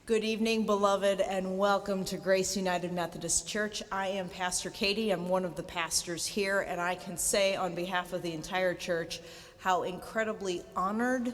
Good evening, beloved, and welcome to Grace United Methodist Church. I am Pastor Katie. I'm one of the pastors here, and I can say on behalf of the entire church how incredibly honored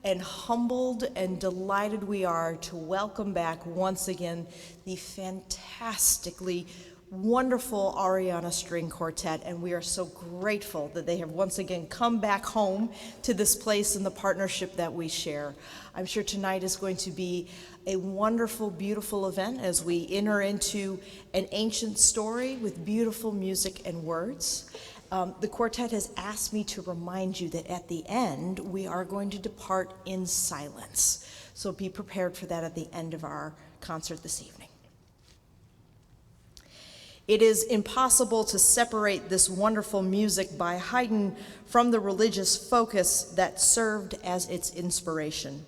and humbled and delighted we are to welcome back once again the fantastically wonderful Arianna String Quartet, and we are so grateful that they have once again come back home to this place and the partnership that we share. I'm sure tonight is going to be a wonderful, beautiful event as we enter into an ancient story with beautiful music and words. The quartet has asked me to remind you that at the end, we are going to depart in silence. So be prepared for that at the end of our concert this evening. It is impossible to separate this wonderful music by Haydn from the religious focus that served as its inspiration.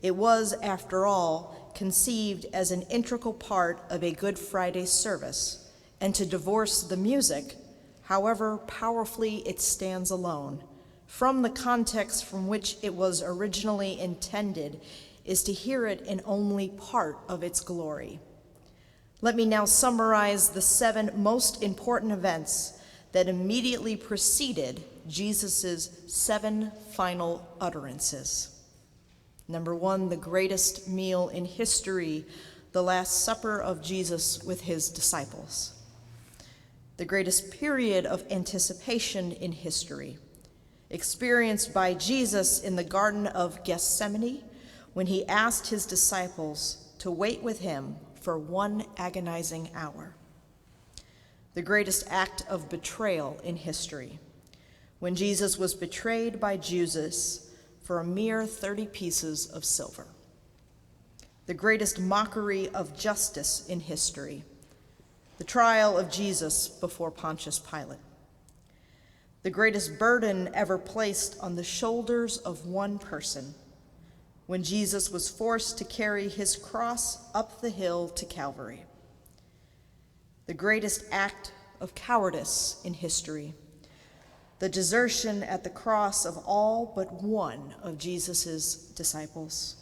It was, after all, conceived as an integral part of a Good Friday service, and to divorce the music, however powerfully it stands alone, from the context from which it was originally intended, is to hear it in only part of its glory. Let me now summarize the 7 most important events that immediately preceded Jesus' 7 final utterances. Number 1, the greatest meal in history, the Last Supper of Jesus with his disciples. The greatest period of anticipation in history, experienced by Jesus in the Garden of Gethsemane when he asked his disciples to wait with him for 1 agonizing hour. The greatest act of betrayal in history, when Jesus was betrayed by Judas for a mere 30 pieces of silver. The greatest mockery of justice in history, the trial of Jesus before Pontius Pilate. The greatest burden ever placed on the shoulders of one person, when Jesus was forced to carry his cross up the hill to Calvary. The greatest act of cowardice in history, the desertion at the cross of all but one of Jesus' disciples.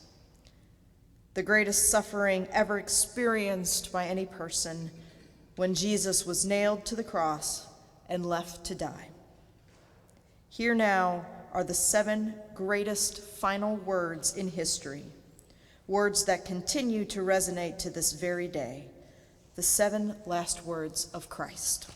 The greatest suffering ever experienced by any person, when Jesus was nailed to the cross and left to die. Here now are the 7 greatest final words in history, words that continue to resonate to this very day, the 7 last words of Christ.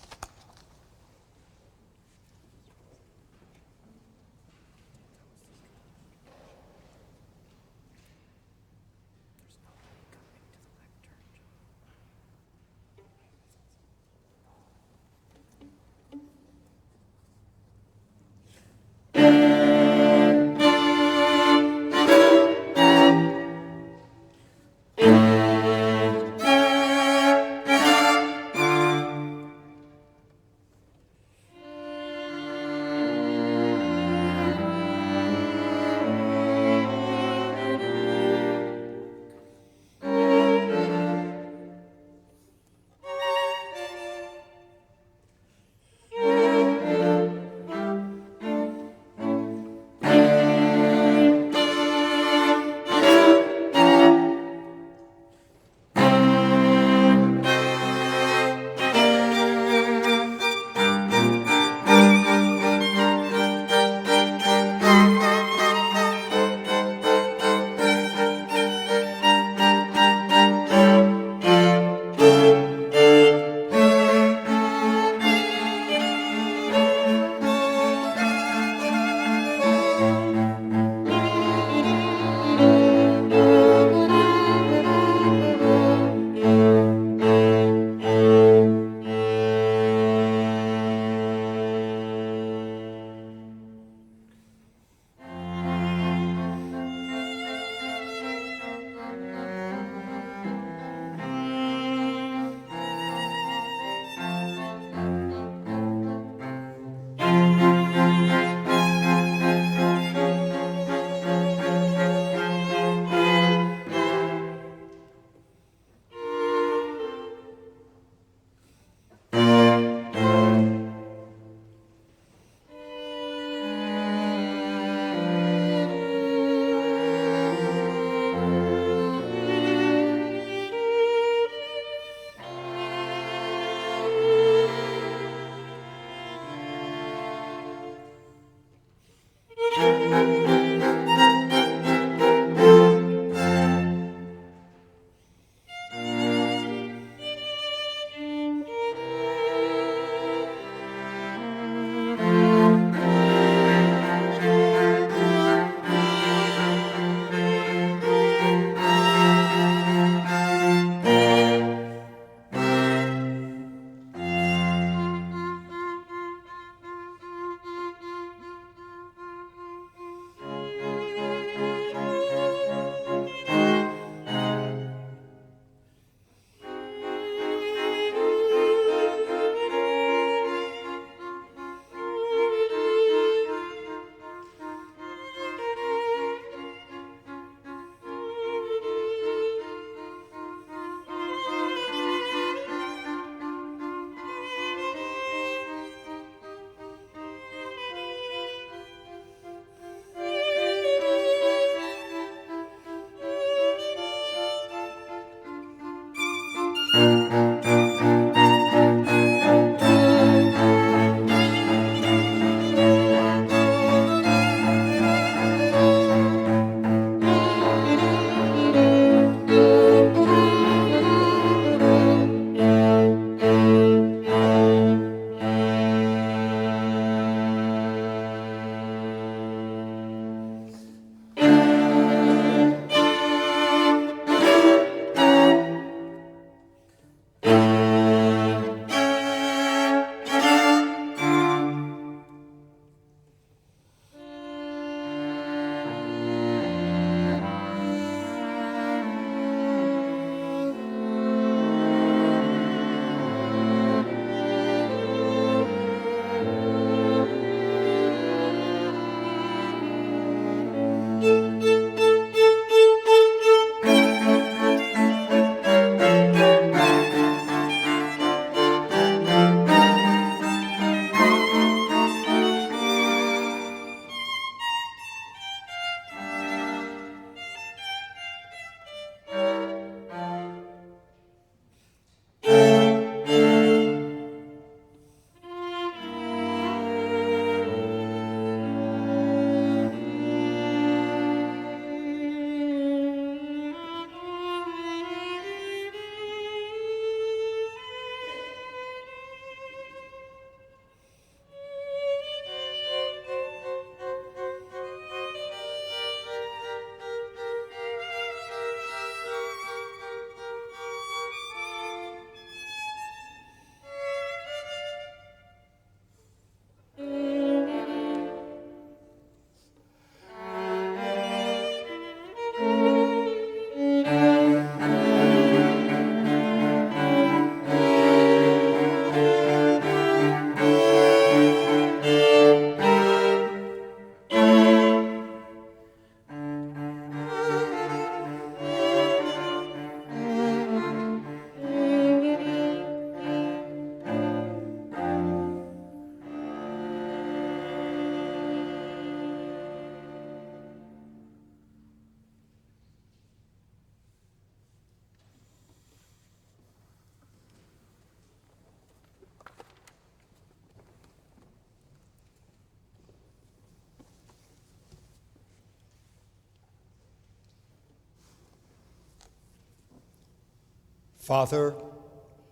Father,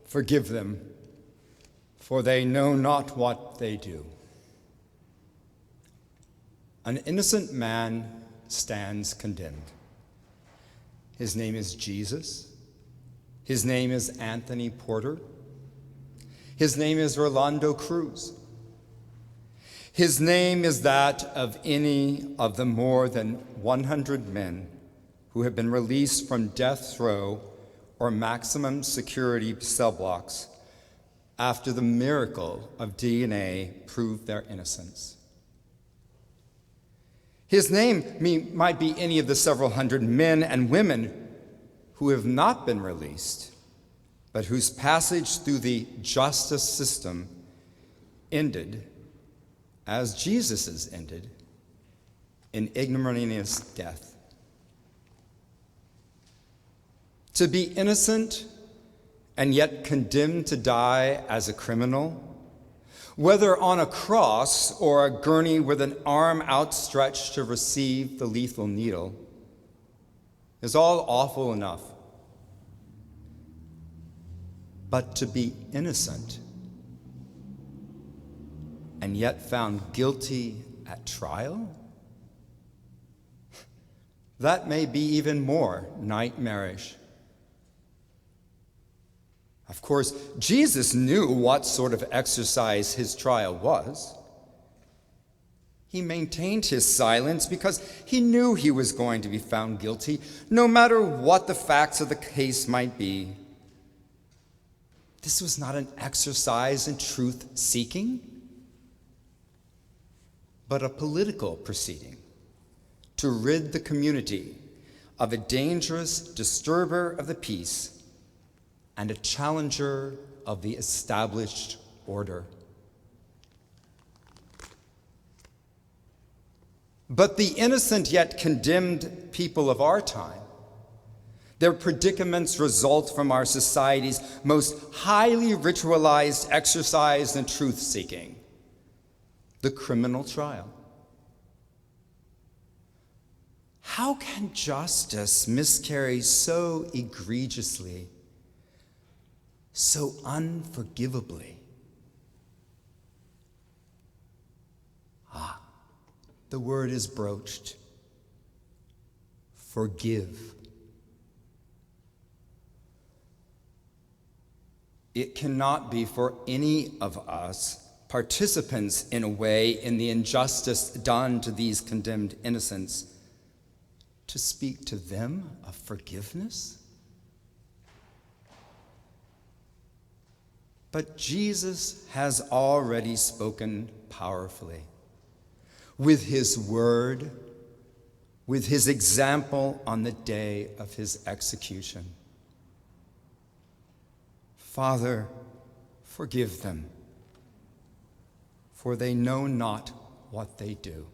forgive them, for they know not what they do. An innocent man stands condemned. His name is Jesus. His name is Anthony Porter. His name is Rolando Cruz. His name is that of any of the more than 100 men who have been released from death row or maximum security cell blocks after the miracle of DNA proved their innocence. His name might be any of the several hundred men and women who have not been released, but whose passage through the justice system ended, as Jesus's ended, in ignominious death. To be innocent and yet condemned to die as a criminal, whether on a cross or a gurney with an arm outstretched to receive the lethal needle, is all awful enough. But to be innocent and yet found guilty at trial, that may be even more nightmarish. Of course, Jesus knew what sort of exercise his trial was. He maintained his silence because he knew he was going to be found guilty, no matter what the facts of the case might be. This was not an exercise in truth-seeking, but a political proceeding to rid the community of a dangerous disturber of the peace and a challenger of the established order. But the innocent yet condemned people of our time, their predicaments result from our society's most highly ritualized exercise in truth-seeking, the criminal trial. How can justice miscarry so egregiously, so unforgivably? The word is broached. Forgive. It cannot be for any of us, participants in a way in the injustice done to these condemned innocents, to speak to them of forgiveness. But Jesus has already spoken powerfully with his word, with his example on the day of his execution. Father, forgive them, for they know not what they do.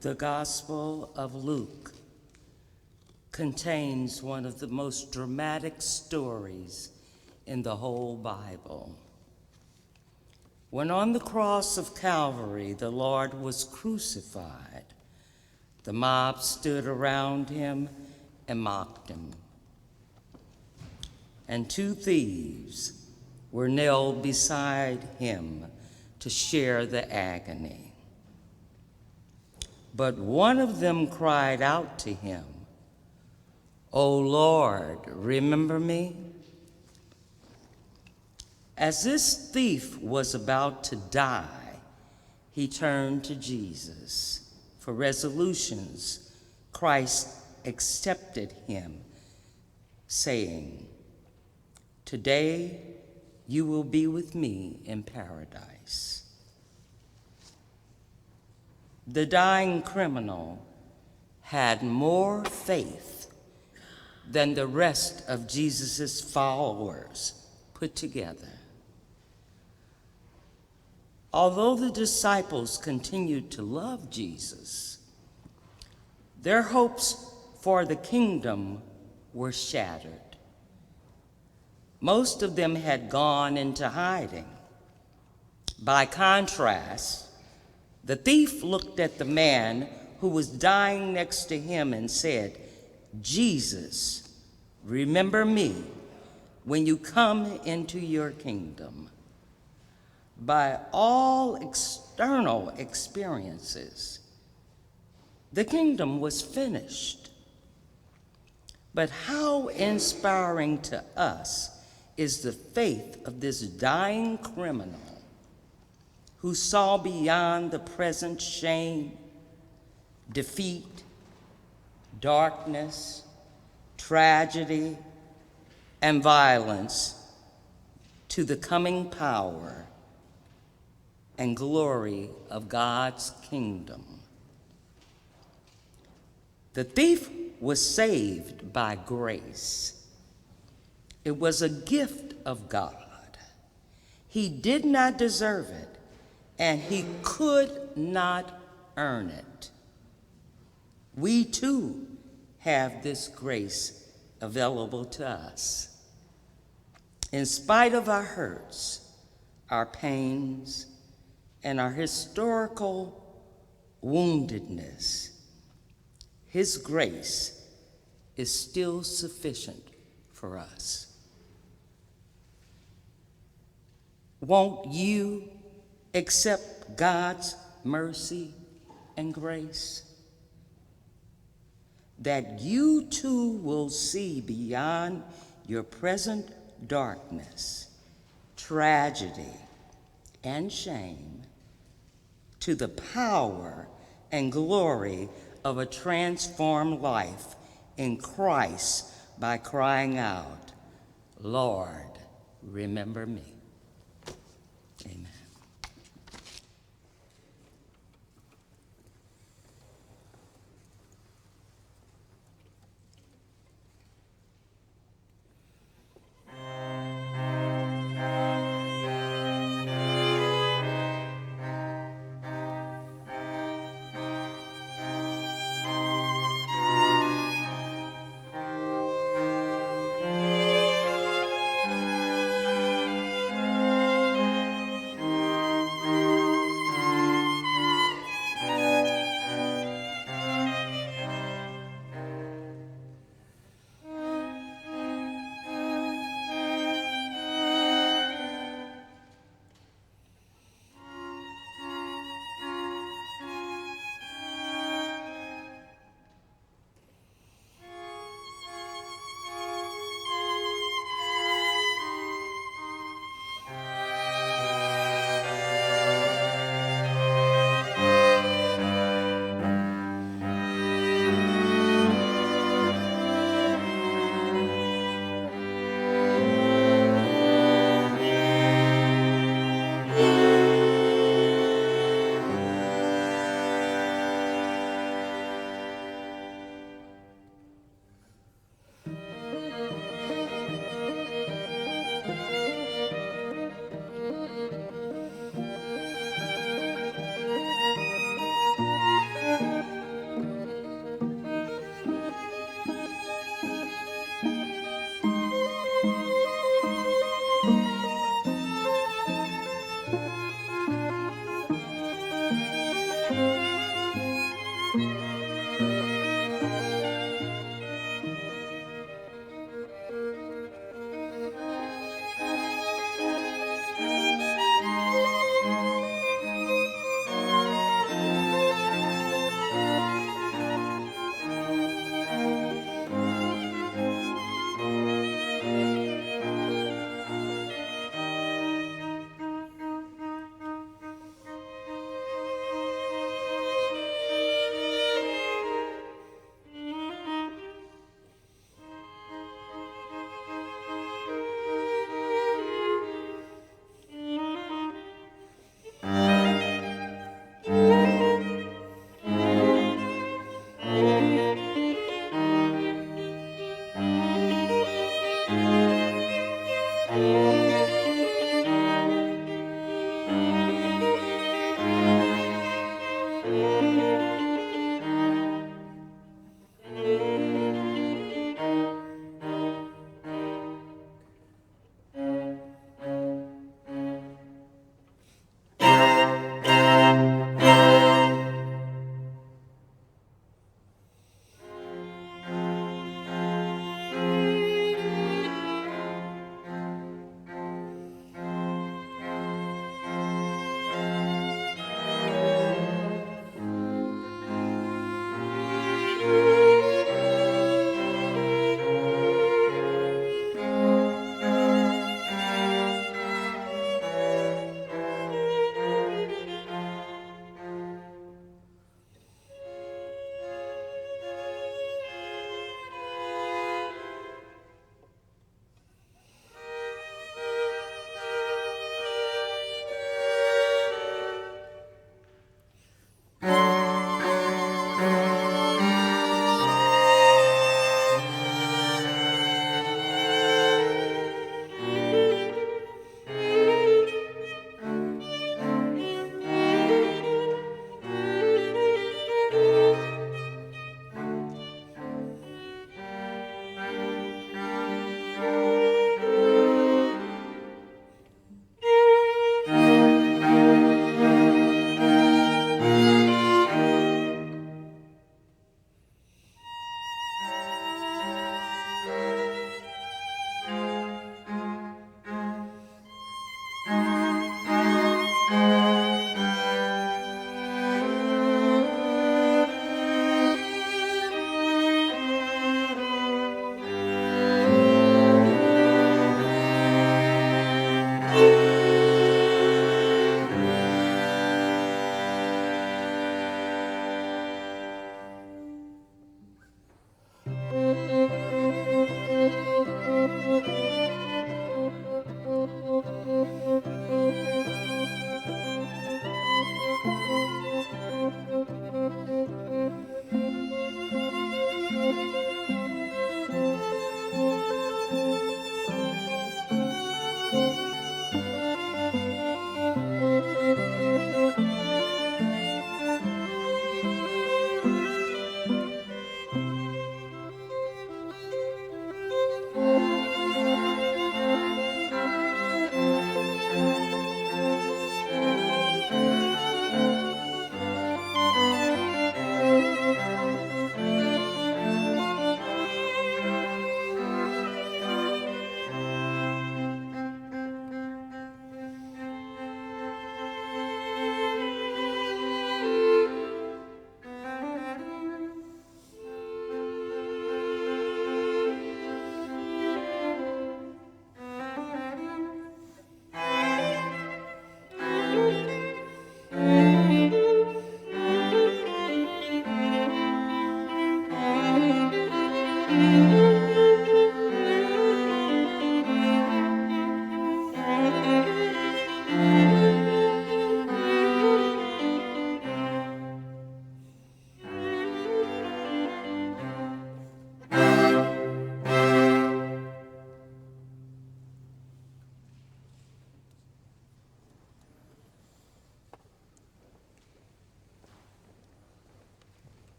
The Gospel of Luke contains one of the most dramatic stories in the whole Bible. When on the cross of Calvary the Lord was crucified, the mob stood around him and mocked him. And two thieves were nailed beside him to share the agony. But one of them cried out to him, "O Lord, remember me?" As this thief was about to die, he turned to Jesus. For resolutions, Christ accepted him, saying, "Today you will be with me in paradise." The dying criminal had more faith than the rest of Jesus' followers put together. Although the disciples continued to love Jesus, their hopes for the kingdom were shattered. Most of them had gone into hiding. By contrast, the thief looked at the man who was dying next to him and said, "Jesus, remember me when you come into your kingdom." By all external experiences, the kingdom was finished. But how inspiring to us is the faith of this dying criminal who saw beyond the present shame, defeat, darkness, tragedy, and violence to the coming power and glory of God's kingdom. The thief was saved by grace. It was a gift of God. He did not deserve it, and he could not earn it. We too have this grace available to us. In spite of our hurts, our pains, and our historical woundedness, his grace is still sufficient for us. Won't you accept God's mercy and grace? That you too will see beyond your present darkness, tragedy, and shame to the power and glory of a transformed life in Christ by crying out, "Lord, remember me." Amen.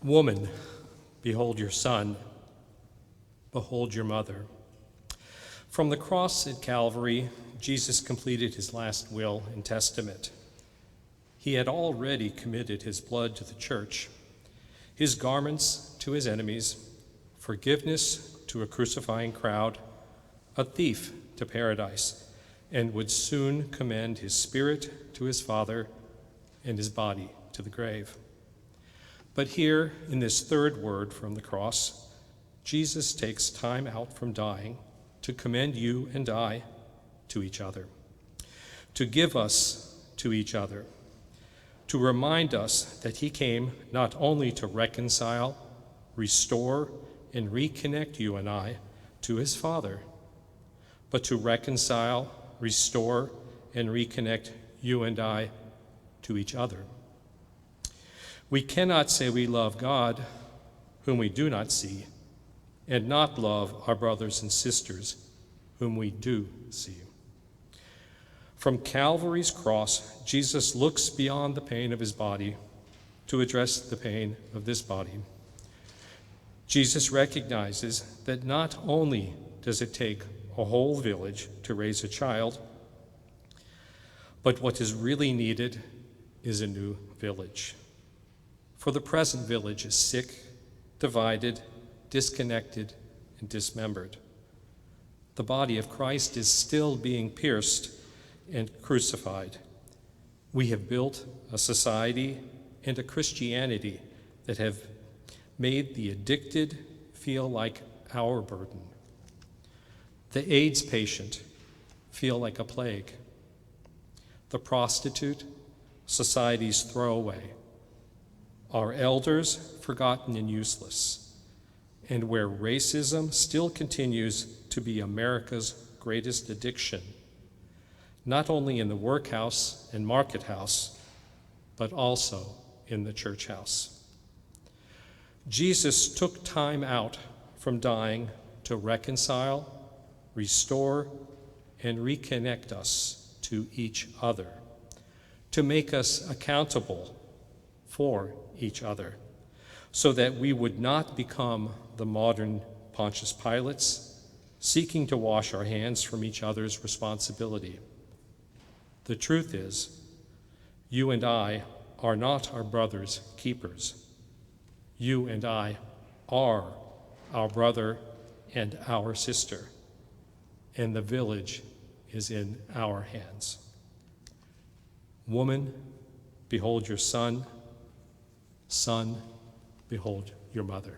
Woman, behold your son, behold your mother. From the cross at Calvary, Jesus completed his last will and testament. He had already committed his blood to the church, his garments to his enemies, forgiveness to a crucifying crowd, a thief to paradise, and would soon commend his spirit to his Father and his body to the grave. But here, in this third word from the cross, Jesus takes time out from dying to commend you and I to each other, to give us to each other, to remind us that he came not only to reconcile, restore, and reconnect you and I to his Father, but to reconcile, restore, and reconnect you and I to each other. We cannot say we love God, whom we do not see, and not love our brothers and sisters, whom we do see. From Calvary's cross, Jesus looks beyond the pain of his body to address the pain of this body. Jesus recognizes that not only does it take a whole village to raise a child, but what is really needed is a new village. For the present village is sick, divided, disconnected, and dismembered. The body of Christ is still being pierced and crucified. We have built a society and a Christianity that have made the addicted feel like our burden. The AIDS patient feel like a plague. The prostitute, society's throwaway. Our elders, forgotten and useless, and where racism still continues to be America's greatest addiction, not only in the workhouse and market house, but also in the church house. Jesus took time out from dying to reconcile, restore, and reconnect us to each other, to make us accountable for each other, so that we would not become the modern Pontius Pilates, seeking to wash our hands from each other's responsibility. The truth is, you and I are not our brother's keepers. You and I are our brother and our sister, and the village is in our hands. Woman, behold your son. Son, behold your mother.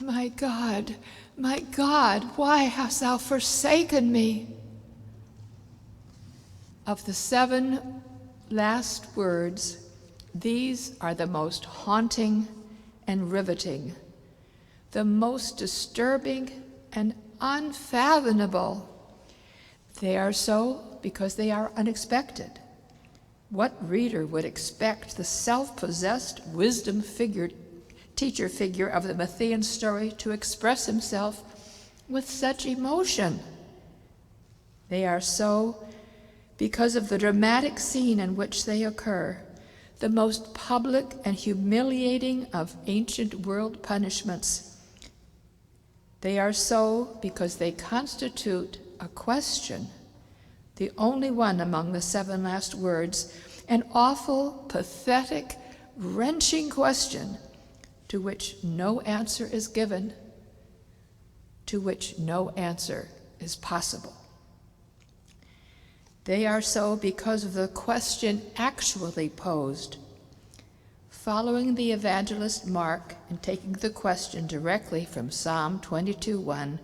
my God, why hast thou forsaken me?" Of the 7 last words, these are the most haunting and riveting, the most disturbing and unfathomable. They are so because they are unexpected. What reader would expect the self-possessed teacher figure of the Matthean story to express himself with such emotion? They are so because of the dramatic scene in which they occur, the most public and humiliating of ancient world punishments. They are so because they constitute a question, the only one among the 7 last words, an awful, pathetic, wrenching question to which no answer is given, to which no answer is possible. They are so because of the question actually posed. Following the evangelist Mark and taking the question directly from Psalm 22:1,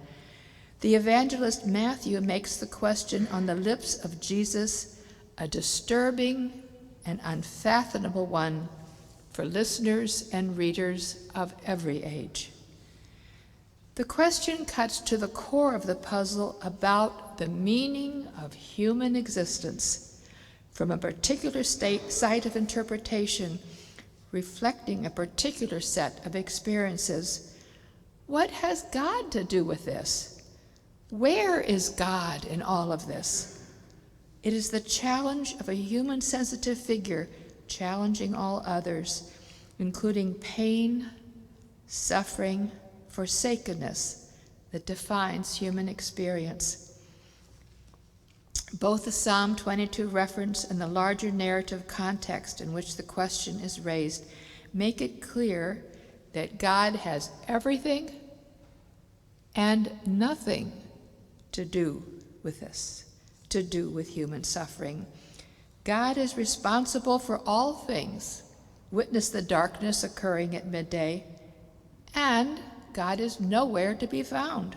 the evangelist Matthew makes the question on the lips of Jesus a disturbing and unfathomable one for listeners and readers of every age. The question cuts to the core of the puzzle about the meaning of human existence from a particular site of interpretation reflecting a particular set of experiences. What has God to do with this? Where is God in all of this? It is the challenge of a human sensitive figure challenging all others, including pain, suffering, forsakenness that defines human experience. Both the Psalm 22 reference and the larger narrative context in which the question is raised make it clear that God has everything and nothing to do with this, to do with human suffering. God is responsible for all things. Witness the darkness occurring at midday, and God is nowhere to be found.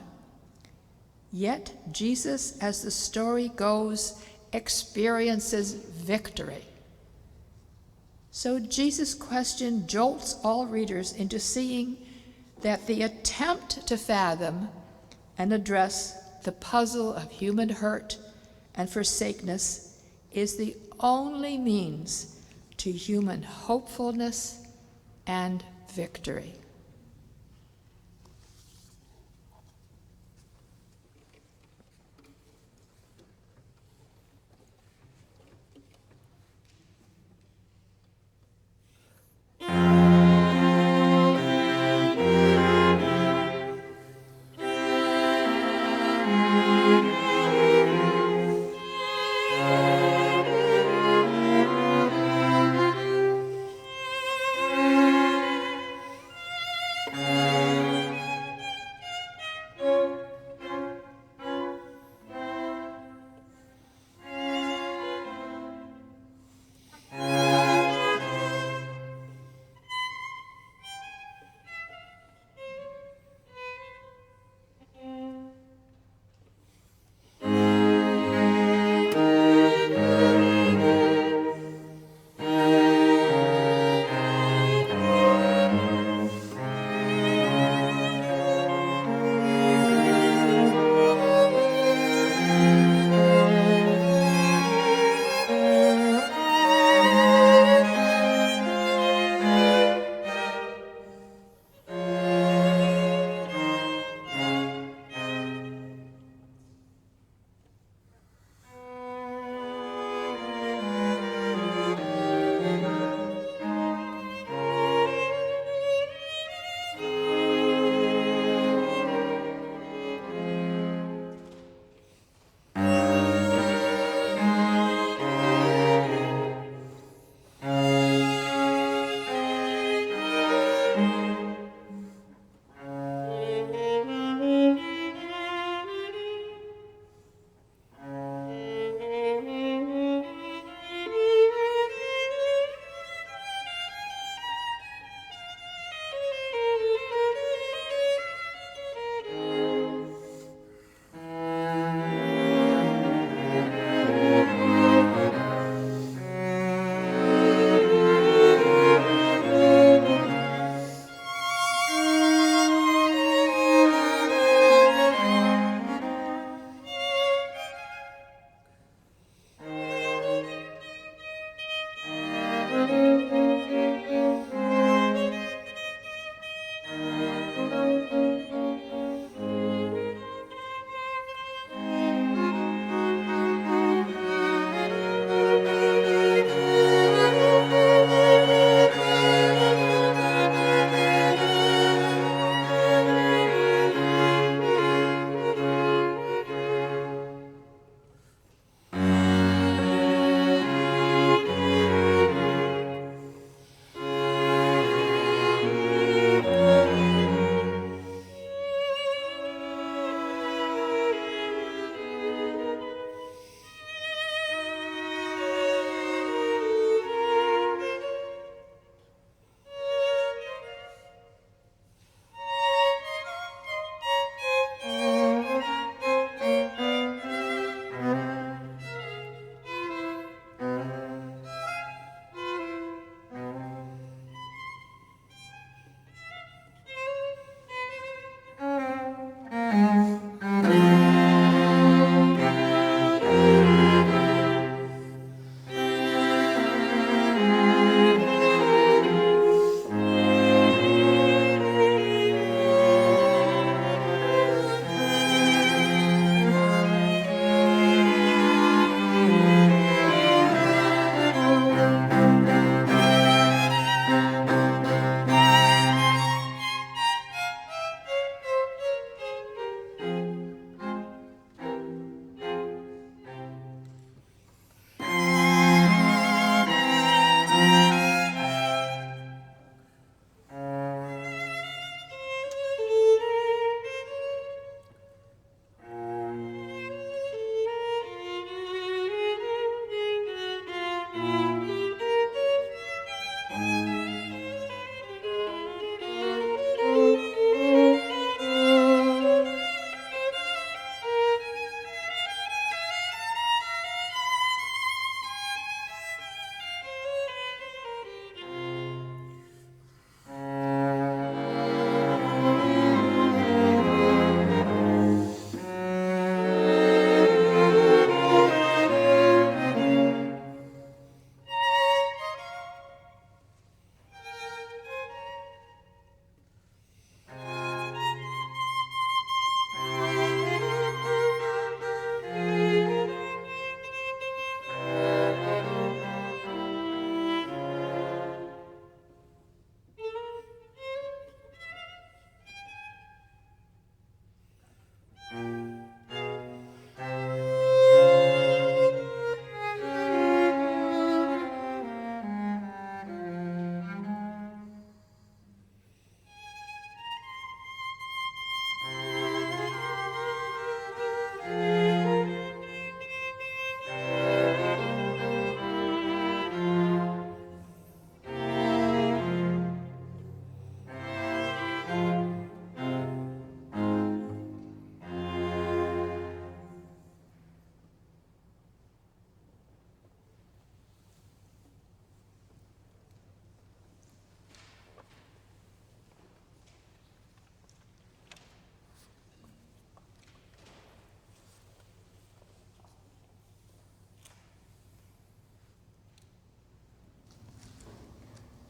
Yet Jesus, as the story goes, experiences victory. So Jesus' question jolts all readers into seeing that the attempt to fathom and address the puzzle of human hurt and forsakenness is the only means to human hopefulness and victory.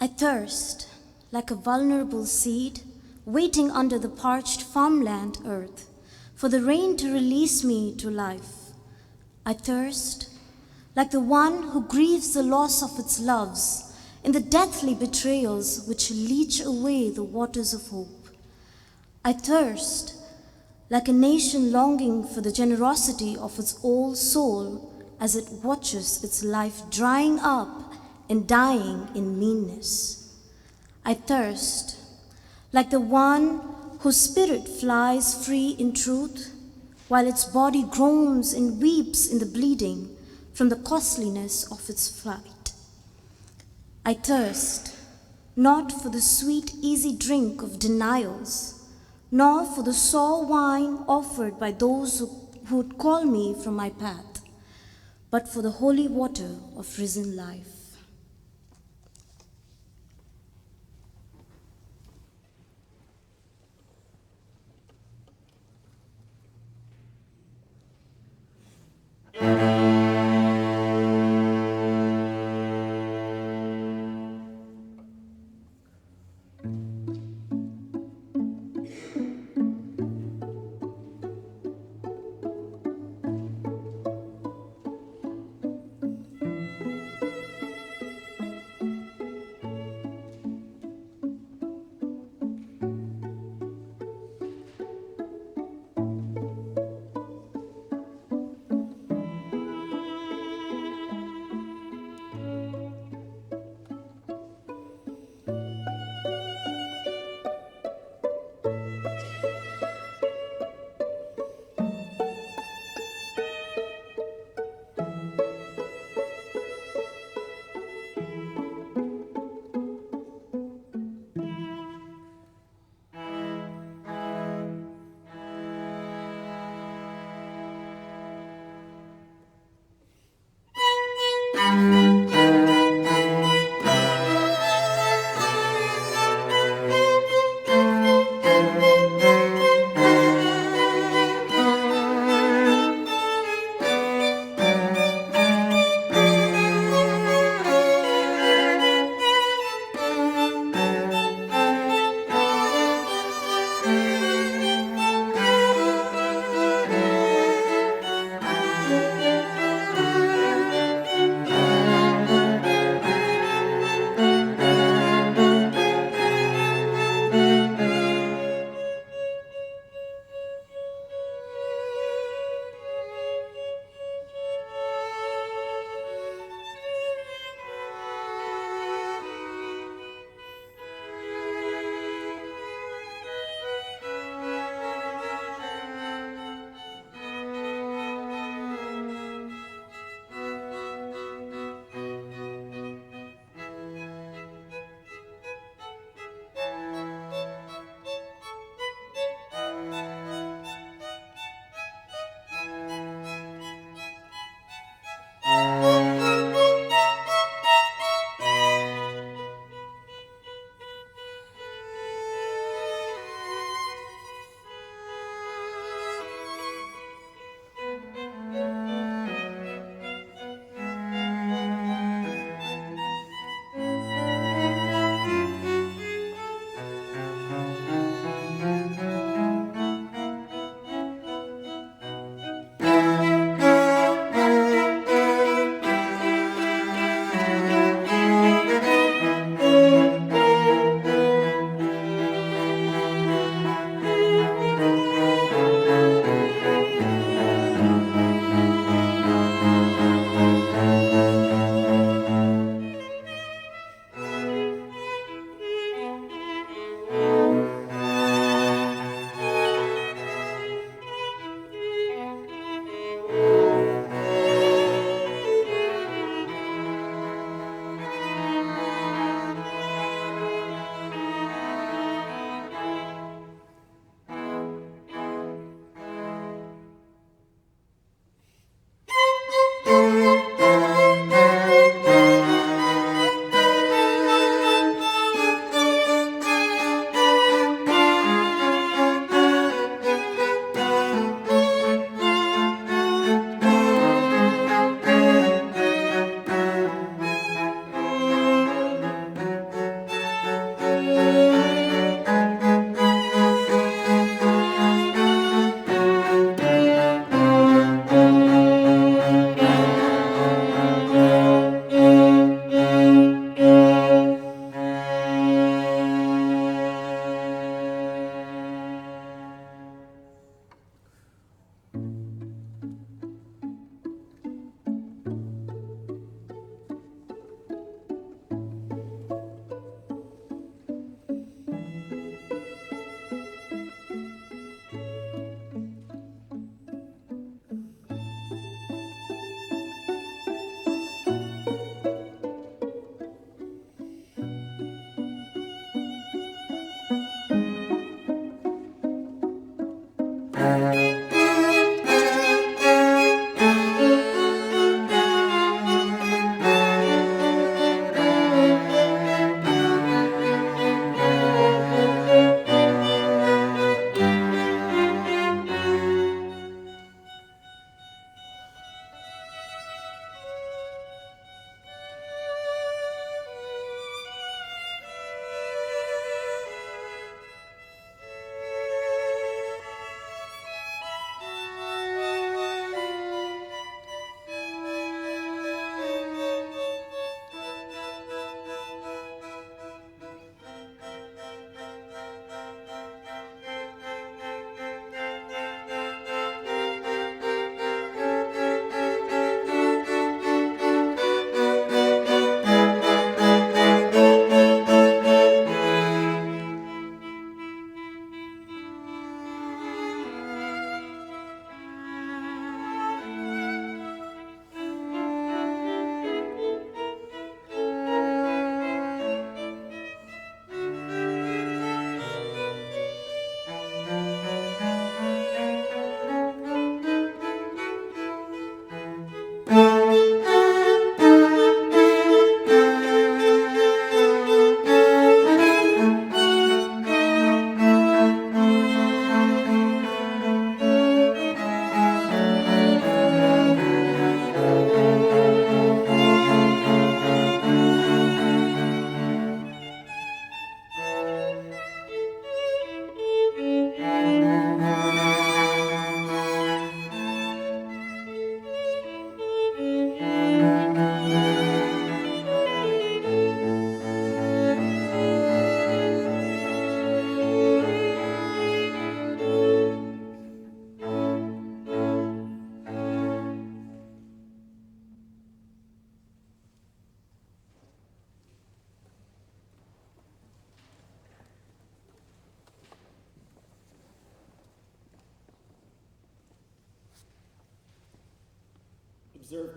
I thirst like a vulnerable seed waiting under the parched farmland earth for the rain to release me to life. I thirst like the one who grieves the loss of its loves in the deathly betrayals which leach away the waters of hope. I thirst like a nation longing for the generosity of its old soul as it watches its life drying up and dying in meanness. I thirst like the one whose spirit flies free in truth, while its body groans and weeps in the bleeding from the costliness of its flight. I thirst not for the sweet, easy drink of denials, nor for the sour wine offered by those who would call me from my path, but for the holy water of risen life.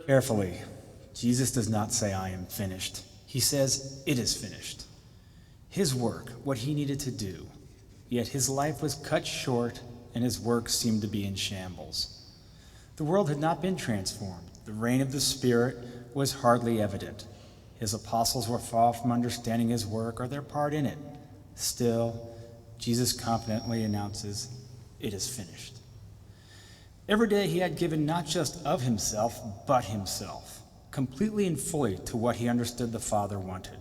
Carefully, Jesus does not say, I am finished. He says, it is finished. His work, what he needed to do, yet his life was cut short and his work seemed to be in shambles. The world had not been transformed. The reign of the Spirit was hardly evident. His apostles were far from understanding his work or their part in it. Still, Jesus confidently announces, it is finished. Every day he had given not just of himself, but himself, completely and fully to what he understood the Father wanted.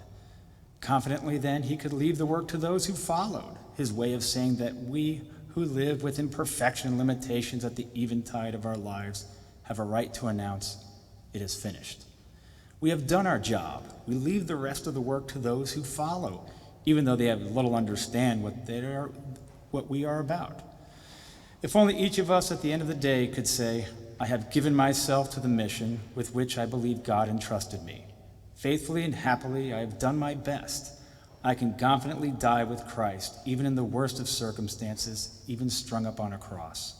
Confidently then he could leave the work to those who followed, his way of saying that we who live with imperfection and limitations at the eventide of our lives have a right to announce, it is finished. We have done our job. We leave the rest of the work to those who follow, even though they have little understand what we are about. If only each of us at the end of the day could say, I have given myself to the mission with which I believe God entrusted me. Faithfully and happily, I have done my best. I can confidently die with Christ, even in the worst of circumstances, even strung up on a cross.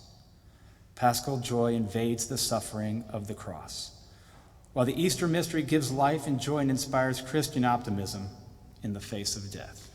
Paschal joy invades the suffering of the cross, while the Easter mystery gives life and joy and inspires Christian optimism in the face of death.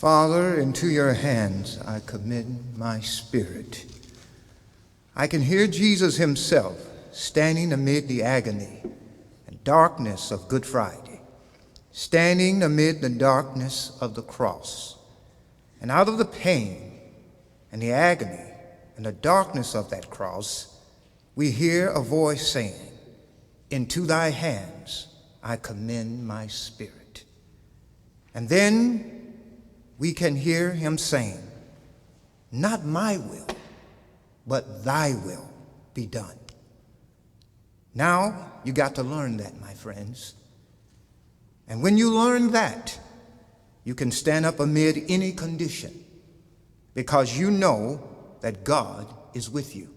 Father, into your hands I commit my spirit. I can hear Jesus himself standing amid the agony and darkness of Good Friday, standing amid the darkness of the cross. And out of the pain and the agony and the darkness of that cross, we hear a voice saying, "Into thy hands I commend my spirit." And then we can hear him saying, "Not my will, but thy will be done." Now, you got to learn that, my friends. And when you learn that, you can stand up amid any condition because you know that God is with you.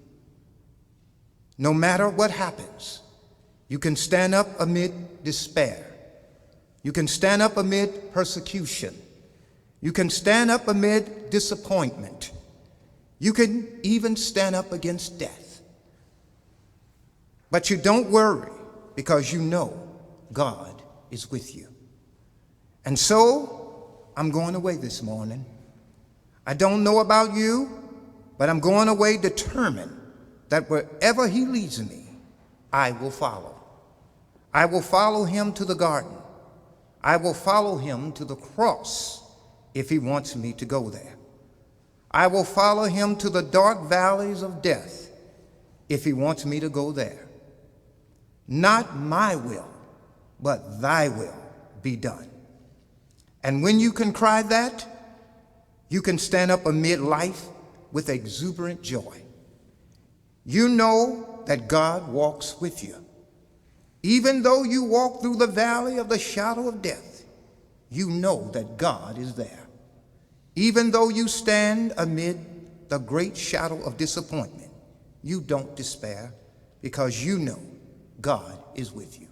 No matter what happens, you can stand up amid despair. You can stand up amid persecution. You can stand up amid disappointment. You can even stand up against death. But you don't worry because you know God is with you. And so I'm going away this morning. I don't know about you, but I'm going away determined that wherever he leads me, I will follow. I will follow him to the garden. I will follow him to the cross if he wants me to go there. I will follow him to the dark valleys of death if he wants me to go there. Not my will, but thy will be done. And when you can cry that, you can stand up amid life with exuberant joy. You know that God walks with you. Even though you walk through the valley of the shadow of death, you know that God is there. Even though you stand amid the great shadow of disappointment, you don't despair because you know God is with you.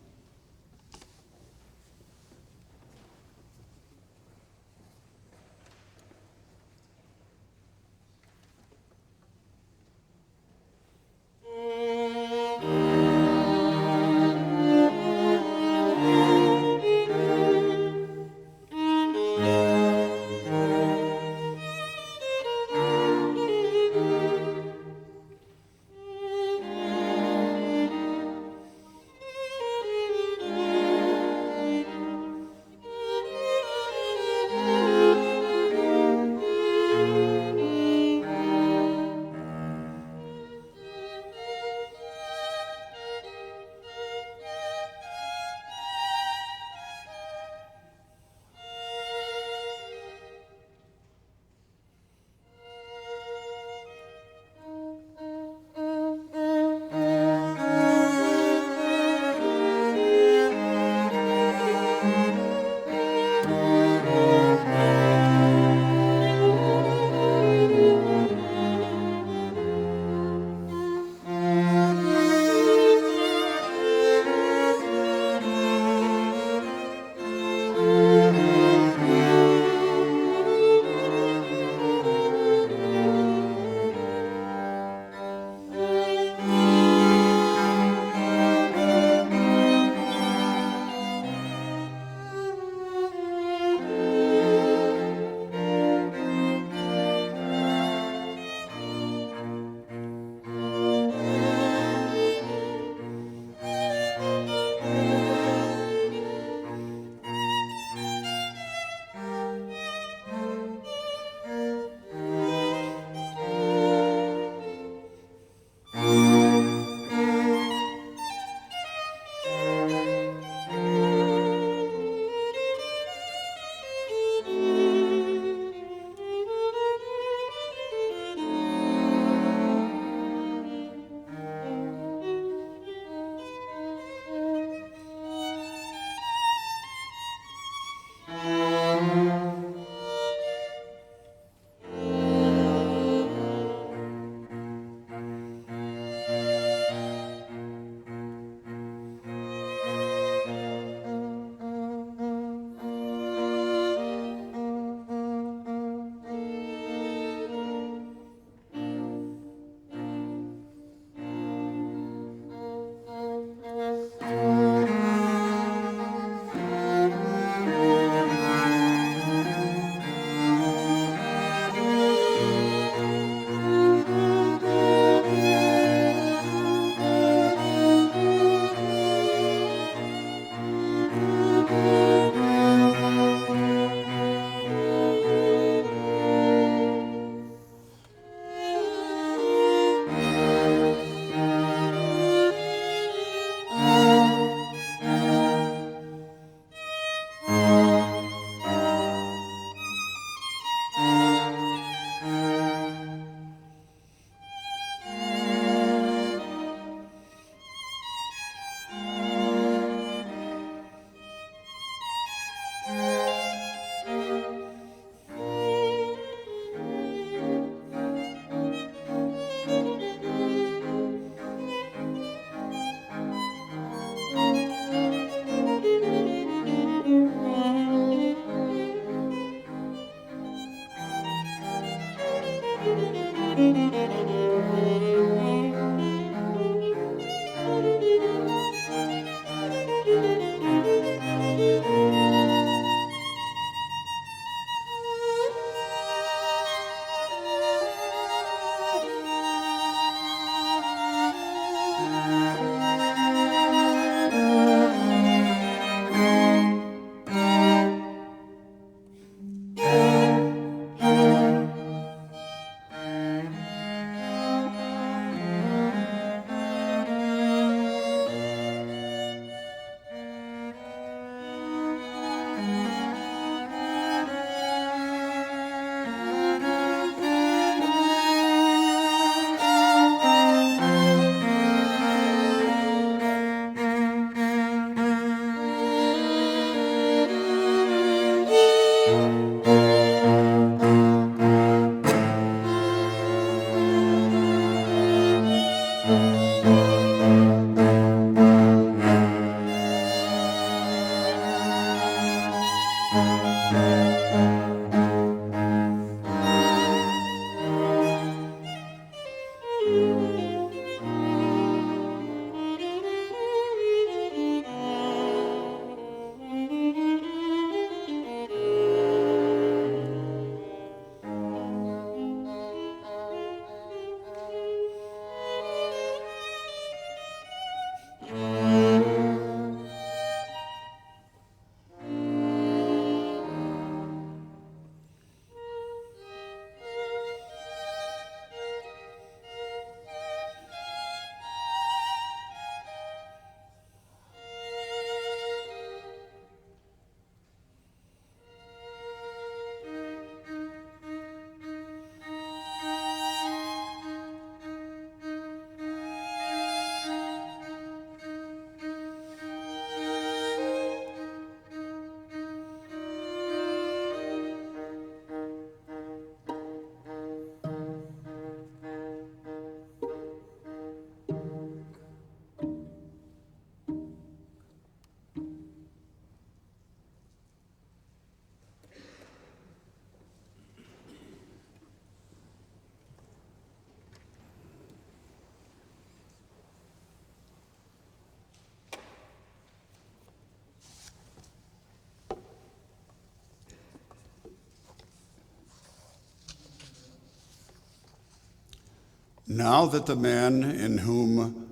Now that the man in whom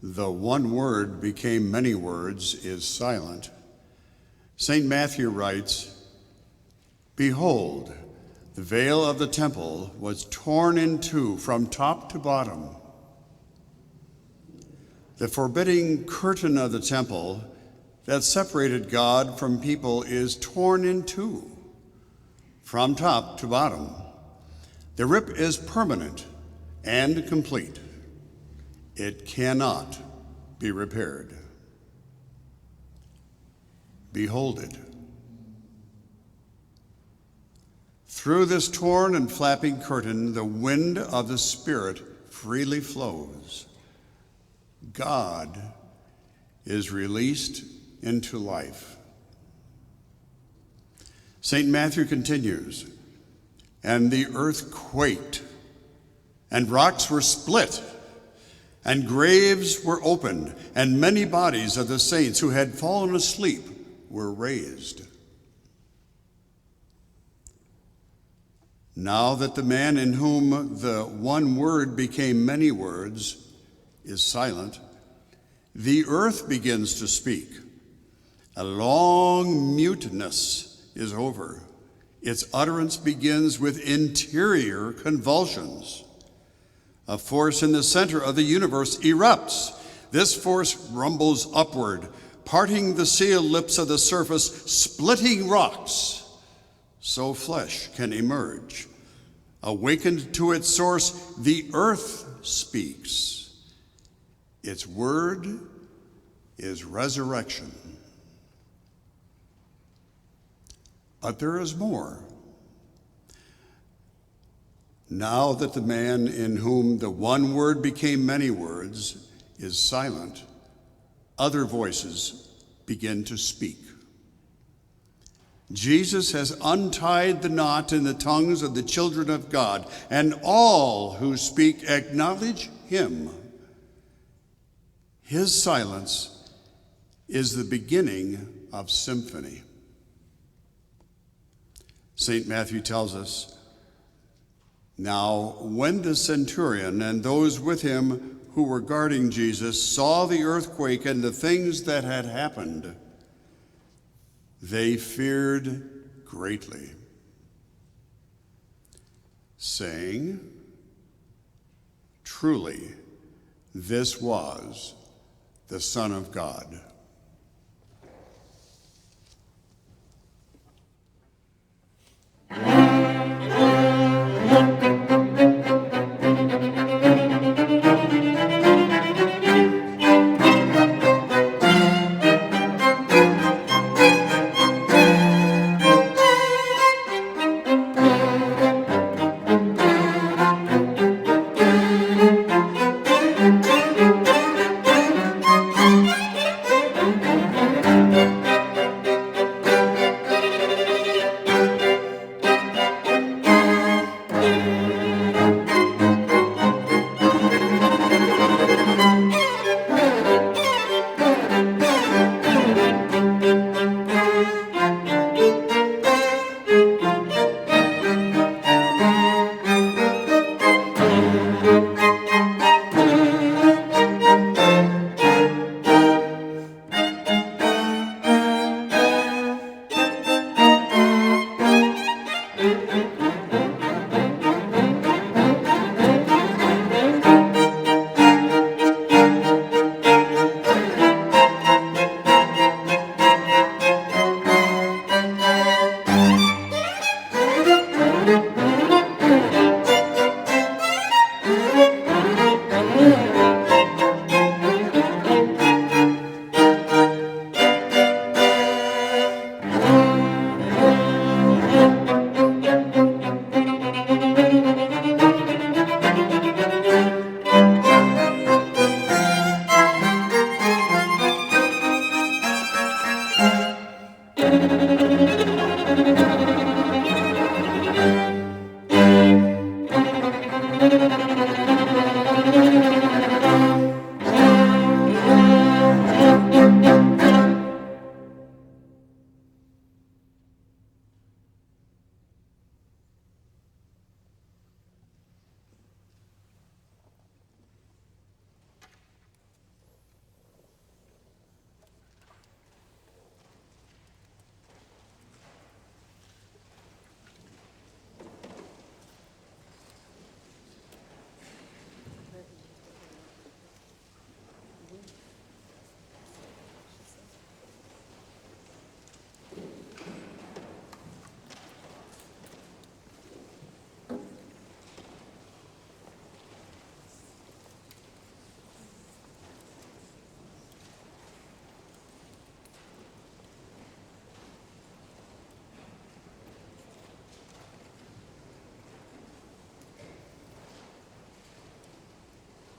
the one word became many words is silent, St. Matthew writes, "Behold, the veil of the temple was torn in two from top to bottom. The forbidding curtain of the temple that separated God from people is torn in two from top to bottom. The rip is permanent and complete. It cannot be repaired. Behold it. Through this torn and flapping curtain, the wind of the Spirit freely flows. God is released into life." St. Matthew continues, "And the earth quaked, and rocks were split, and graves were opened, and many bodies of the saints who had fallen asleep were raised." Now that the man in whom the one word became many words is silent, the earth begins to speak. A long muteness is over. Its utterance begins with interior convulsions. A force in the center of the universe erupts. This force rumbles upward, parting the sealed lips of the surface, splitting rocks, so flesh can emerge. Awakened to its source, the earth speaks. Its word is resurrection. But there is more. Now that the man in whom the one word became many words is silent, other voices begin to speak. Jesus has untied the knot in the tongues of the children of God, and all who speak acknowledge him. His silence is the beginning of symphony. St. Matthew tells us, "Now, when the centurion and those with him who were guarding Jesus saw the earthquake and the things that had happened, they feared greatly, saying, 'Truly, this was the Son of God.'"